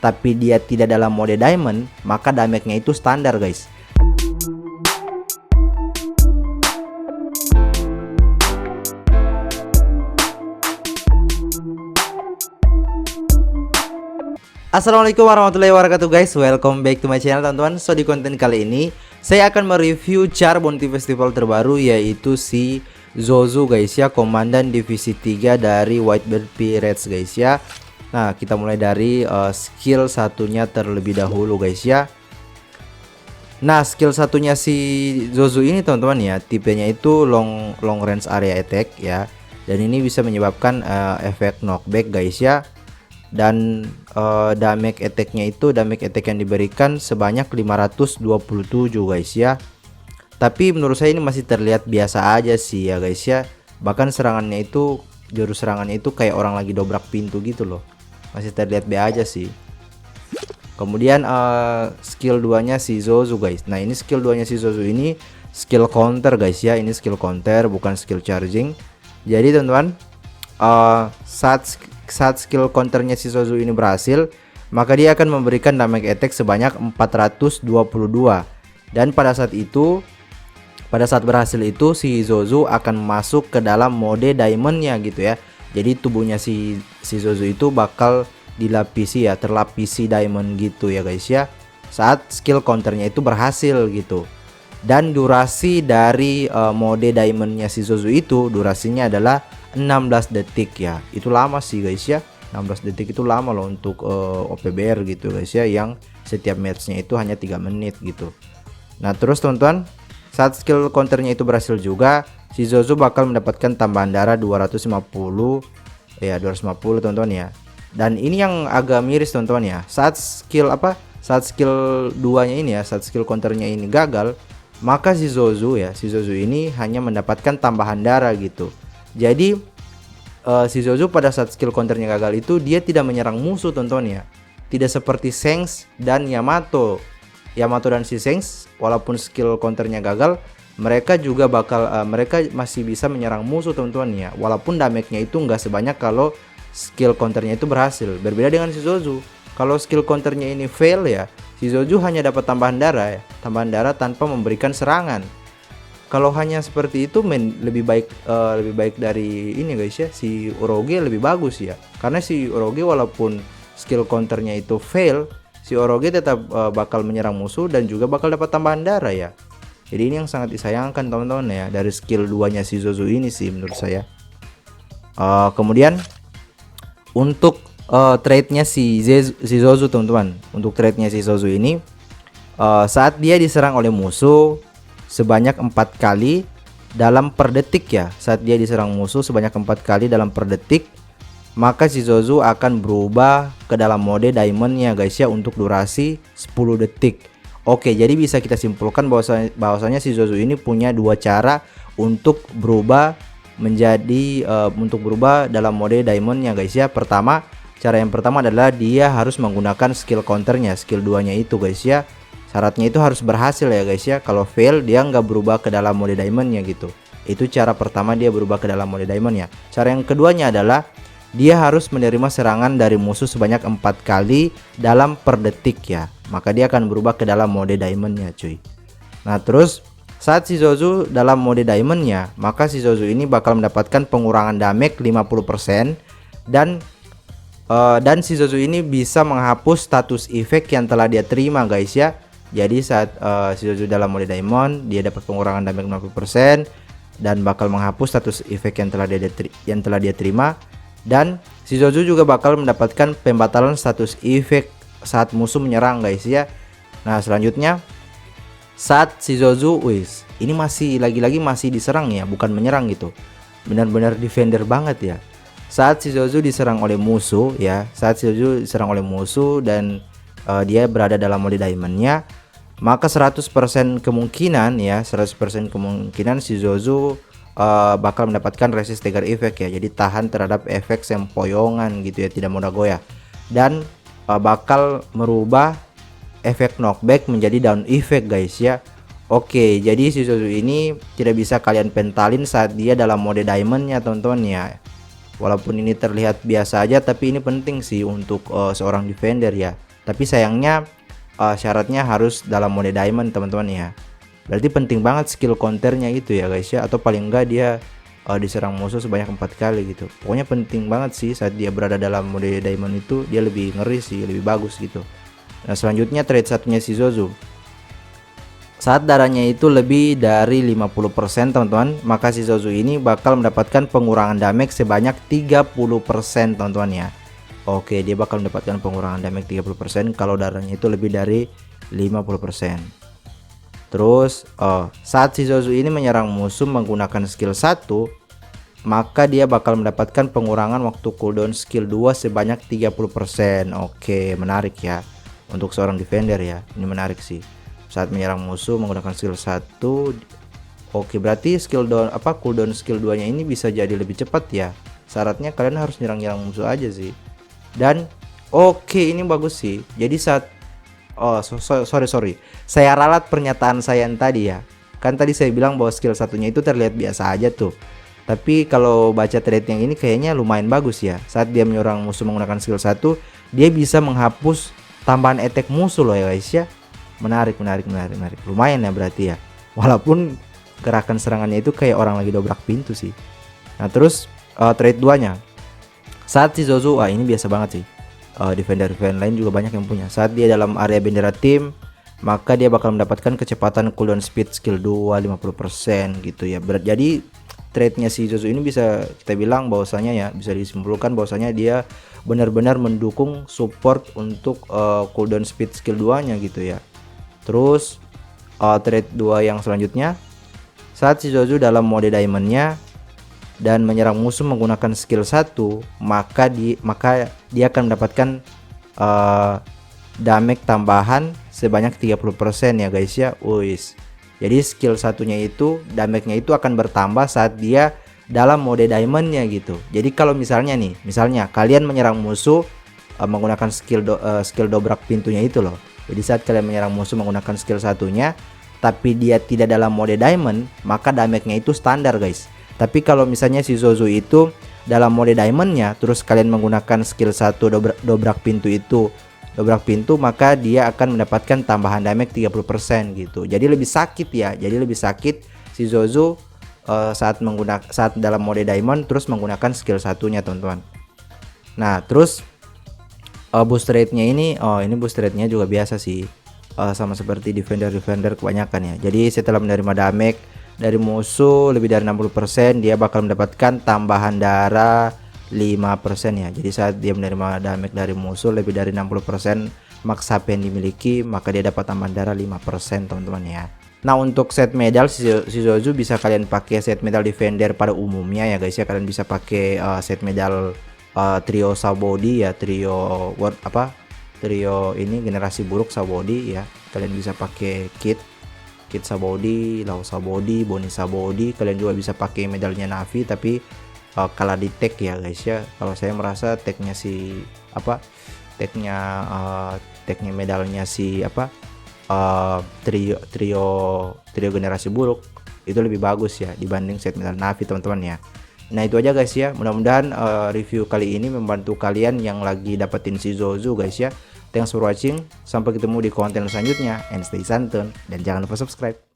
tapi dia tidak dalam mode diamond, maka damage-nya itu standar guys. Assalamualaikum warahmatullahi wabarakatuh guys, welcome back to my channel teman-teman. So di konten kali ini saya akan mereview char bounty festival terbaru, yaitu si Zozu guys ya, komandan divisi 3 dari Whitebeard Pirates guys ya. Nah kita mulai dari skill satunya terlebih dahulu guys ya. Nah skill satunya si Zozu ini teman-teman ya, tipenya itu long range area attack ya, dan ini bisa menyebabkan efek knockback guys ya. Dan damage attack-nya itu damage attack yang diberikan sebanyak 527 guys ya. Tapi menurut saya ini masih terlihat biasa aja sih ya guys ya. Bahkan serangannya itu, jurus serangannya itu kayak orang lagi dobrak pintu gitu loh. Masih terlihat B aja sih. Kemudian skill 2-nya si Zozu guys. Nah ini skill 2-nya si Zozu ini skill counter guys ya. Ini skill counter bukan skill charging. Jadi teman-teman, saat skill counternya si Zozu ini berhasil, maka dia akan memberikan damage attack sebanyak 422. Dan pada saat berhasil itu si Zozu akan masuk ke dalam mode diamondnya gitu ya. Jadi tubuhnya si Zozu itu bakal dilapisi ya, terlapisi diamond gitu ya guys ya, saat skill counternya itu berhasil gitu. Dan durasi dari mode diamondnya si Zozu itu durasinya adalah 16 detik ya. Itu lama sih guys ya, 16 detik itu lama loh untuk OPBR gitu guys ya, yang setiap matchnya itu hanya 3 menit gitu. Nah terus teman-teman, saat skill counternya itu berhasil juga, si Zozu bakal mendapatkan tambahan darah 250 ya, 250 teman-teman ya. Dan ini yang agak miris teman-teman ya, saat skill 2-nya ini ya, saat skill counternya ini gagal, maka si Zozu ini hanya mendapatkan tambahan darah gitu. Jadi si Zozu pada saat skill counternya gagal itu dia tidak menyerang musuh teman-teman ya. Tidak seperti Shanks dan Yamato dan si Shanks, walaupun skill counternya gagal, mereka juga mereka masih bisa menyerang musuh teman-teman ya. Walaupun damage-nya itu nggak sebanyak kalau skill counternya itu berhasil. Berbeda dengan si Zozu, kalau skill counternya ini fail ya, si Zozu hanya dapat tambahan darah tanpa memberikan serangan. Kalau hanya seperti itu lebih baik dari ini guys ya, si Oroge lebih bagus ya. Karena si Oroge walaupun skill counternya itu fail, si Oroge tetap bakal menyerang musuh dan juga bakal dapat tambahan darah ya. Jadi ini yang sangat disayangkan teman-teman ya, dari skill 2-nya si Zozu ini sih menurut saya. Kemudian untuk trade-nya si Zozu teman-teman, untuk trade-nya si Zozu ini, saat dia diserang oleh musuh sebanyak 4 kali dalam per detik ya, saat dia diserang musuh sebanyak 4 kali dalam per detik, maka si Zozu akan berubah ke dalam mode diamondnya guys ya, untuk durasi 10 detik. Oke, jadi bisa kita simpulkan bahwasanya si Zozu ini punya dua cara untuk berubah dalam mode diamondnya guys ya. Cara yang pertama adalah dia harus menggunakan skill counternya, skill 2-nya itu guys ya. Syaratnya itu harus berhasil ya guys ya. Kalau fail dia nggak berubah ke dalam mode diamondnya gitu. Itu cara pertama dia berubah ke dalam mode diamondnya. Cara yang keduanya adalah dia harus menerima serangan dari musuh sebanyak 4 kali dalam per detik ya. Maka dia akan berubah ke dalam mode diamondnya cuy. Nah terus saat si Zozu dalam mode diamondnya, maka si Zozu ini bakal mendapatkan pengurangan damage 50%. Dan si Zozu ini bisa menghapus status efek yang telah dia terima guys ya. Jadi saat si Zozu dalam mode diamond, dia dapat pengurangan damage 50% dan bakal menghapus status efek yang telah dia terima. Dan si Zozu juga bakal mendapatkan pembatalan status efek saat musuh menyerang guys ya. Nah selanjutnya, saat si Zozu ini masih diserang ya, bukan menyerang gitu, benar-benar defender banget ya. Saat si Zozu diserang oleh musuh dan dia berada dalam mode diamondnya, maka 100% kemungkinan si Zozu bakal mendapatkan resist trigger effect ya. Jadi tahan terhadap efek sempoyongan gitu ya, tidak mudah goyah. Dan bakal merubah efek knockback menjadi down effect guys ya. Oke, jadi si Zozu ini tidak bisa kalian pentalin saat dia dalam mode diamondnya teman-teman ya. Walaupun ini terlihat biasa aja, tapi ini penting sih untuk seorang defender ya. Tapi sayangnya syaratnya harus dalam mode diamond teman-teman ya. Berarti penting banget skill counternya itu ya guys ya, atau paling enggak dia diserang musuh sebanyak 4 kali gitu. Pokoknya penting banget sih saat dia berada dalam mode diamond itu, dia lebih ngeri sih, lebih bagus gitu. Nah selanjutnya trade satunya si Zozo. Saat darahnya itu lebih dari 50% teman-teman, maka si Zozo ini bakal mendapatkan pengurangan damage sebanyak 30% teman-teman ya. Oke, dia bakal mendapatkan pengurangan damage 30% kalau darahnya itu lebih dari 50%. Terus saat si Zozo ini menyerang musuh menggunakan skill 1, maka dia bakal mendapatkan pengurangan waktu cooldown skill 2 sebanyak 30%. Oke, menarik ya. Untuk seorang defender ya, ini menarik sih. Saat menyerang musuh menggunakan skill 1, oke, berarti cooldown skill 2 nya ini bisa jadi lebih cepat ya. Syaratnya kalian harus nyerang-nyerang musuh aja sih. Dan oke, ini bagus sih. Jadi saat sorry, saya ralat pernyataan saya yang tadi ya. Kan tadi saya bilang bahwa skill satunya itu terlihat biasa aja tuh. Tapi kalau baca trade yang ini kayaknya lumayan bagus ya. Saat dia menyerang musuh menggunakan skill 1, dia bisa menghapus tambahan attack musuh loh ya guys ya. Menarik. Lumayan ya berarti ya. Walaupun gerakan serangannya itu kayak orang lagi dobrak pintu sih. Nah terus trade 2-nya. Saat si Zozo, ini biasa banget sih. Defender lain juga banyak yang punya. Saat dia dalam area bendera tim, maka dia bakal mendapatkan kecepatan cooldown speed skill 2 50% gitu ya. Jadi trade-nya si Zozo ini bisa kita bilang bahwasanya ya, bisa disimpulkan bahwasanya dia benar-benar mendukung support untuk cooldown speed skill 2-nya gitu ya. Terus trade 2 yang selanjutnya, saat si Zozo dalam mode diamond-nya dan menyerang musuh menggunakan skill 1, maka dia akan mendapatkan damage tambahan sebanyak 30% ya guys ya. Jadi skill satunya itu damage-nya itu akan bertambah saat dia dalam mode diamond-nya gitu. Jadi kalau misalnya kalian menyerang musuh menggunakan skill dobrak pintunya itu loh. Jadi saat kalian menyerang musuh menggunakan skill satunya tapi dia tidak dalam mode diamond, maka damage-nya itu standar guys. Tapi kalau misalnya si Zozo itu dalam mode diamond-nya terus kalian menggunakan skill 1 dobrak pintu, maka dia akan mendapatkan tambahan damage 30% gitu. Jadi lebih sakit ya. Jadi lebih sakit si Zozo saat dalam mode diamond terus menggunakan skill satunya teman-teman. Nah, terus boost rate-nya ini boost rate-nya juga biasa sih. Sama seperti defender kebanyakan ya. Jadi setelah menerima damage dari musuh lebih dari 60%, dia bakal mendapatkan tambahan darah 5% ya. Jadi saat dia menerima damage dari musuh lebih dari 60% max HP yang dimiliki, maka dia dapat tambahan darah 5% teman-teman ya. Nah untuk set medal si Zozo bisa kalian pakai set medal defender pada umumnya ya guys ya. Kalian bisa pakai set medal trio Saubody ya, trio ini generasi buruk Saubody ya. Kalian bisa pakai kit Saubody, Lau Saubody, Bonnie Saubody. Kalian juga bisa pakai medalnya Na'Vi tapi kalah di tag ya guys ya. Kalau saya merasa tagnya medalnya si trio generasi buruk itu lebih bagus ya dibanding set medal Na'Vi teman-teman ya. Nah itu aja guys ya. Mudah-mudahan review kali ini membantu kalian yang lagi dapetin si Zozo guys ya. Thanks for watching. Sampai ketemu di konten selanjutnya. And stay santuy. Dan jangan lupa subscribe.